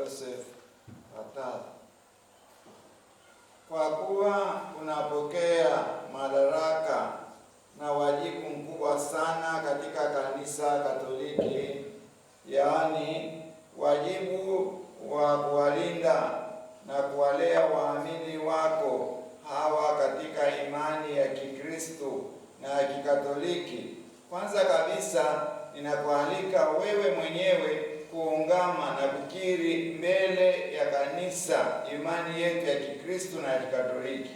Joseph Atala. Kwa kuwa unapokea madaraka na wajibu mkubwa sana katika Kanisa Katoliki, yaani wajibu wa kuwalinda na kuwalea waamini wako hawa katika imani ya Kikristo na ya Kikatoliki, kwanza kabisa ninakualika wewe mwenyewe kuungama na kukiri mbele ya kanisa imani yetu ya Kikristo na ya Kikatoliki.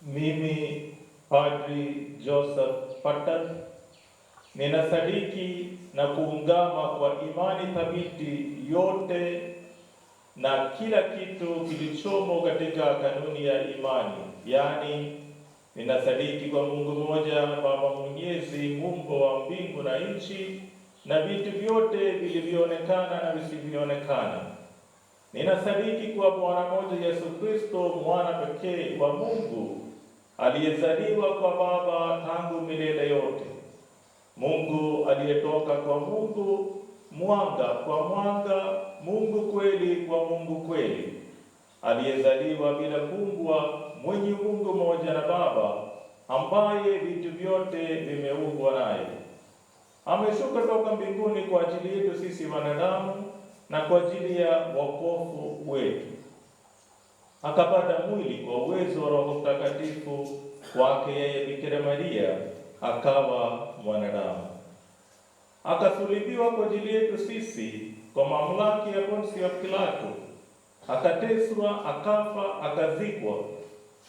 Mimi Padri Joseph Atala ninasadiki na kuungama kwa imani thabiti yote na kila kitu kilichomo katika kanuni ya imani, yaani ninasadiki kwa Mungu mmoja, Baba Mwenyezi, muumba wa mbingu na nchi na vitu vyote vilivyoonekana na visivyoonekana. Ninasadiki kwa Bwana mmoja Yesu Kristo, mwana pekee wa Mungu, aliyezaliwa kwa Baba tangu milele yote, Mungu aliyetoka kwa Mungu, mwanga kwa mwanga, Mungu kweli kwa Mungu kweli, aliyezaliwa bila kuumbwa, mwenye Mungu mmoja na Baba, ambaye vitu vyote vimeumbwa naye. Ameshuka toka mbinguni kwa ajili yetu sisi wanadamu na kwa ajili ya wokovu wetu. Akapata mwili kwa uwezo wa Roho Mtakatifu kwake yeye Bikira Maria, akawa mwanadamu. Akasulubiwa kwa ajili yetu sisi kwa mamlaka ya Pontio Pilato, akateswa, akafa, akazikwa.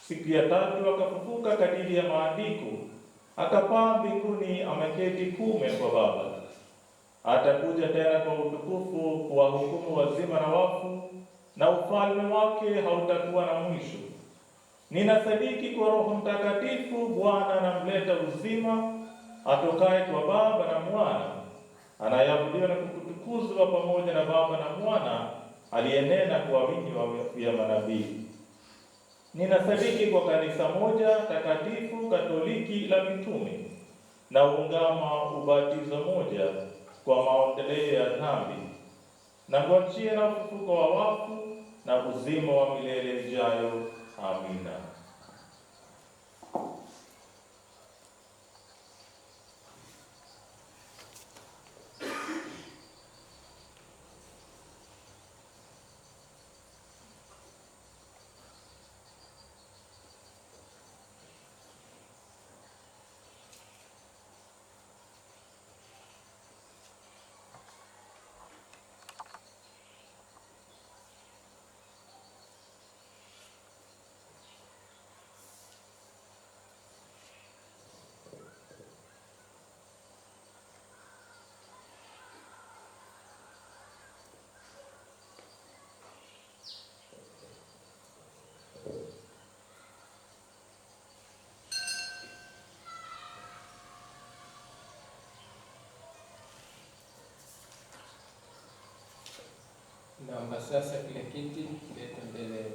Siku ya tatu akafufuka kadiri ya maandiko, akapaa mbinguni, ameketi kuume kwa Baba. Atakuja tena kwa utukufu kuwahukumu wazima na wafu, na ufalme wake hautakuwa na mwisho. Ninasadiki kwa Roho Mtakatifu, Bwana na mleta uzima, atokaye kwa Baba na Mwana, anayeabudiwa na kutukuzwa pamoja na Baba na Mwana, aliyenena kwa vinywa vya manabii. Ninasadiki kwa kanisa moja takatifu Katoliki la mitume, na ungama ubatizo moja kwa maondoleo ya dhambi, na ngojea na ufufuko wa wafu na uzima wa milele ijayo. Amina. Naomba sasa kile kiti kilete mbele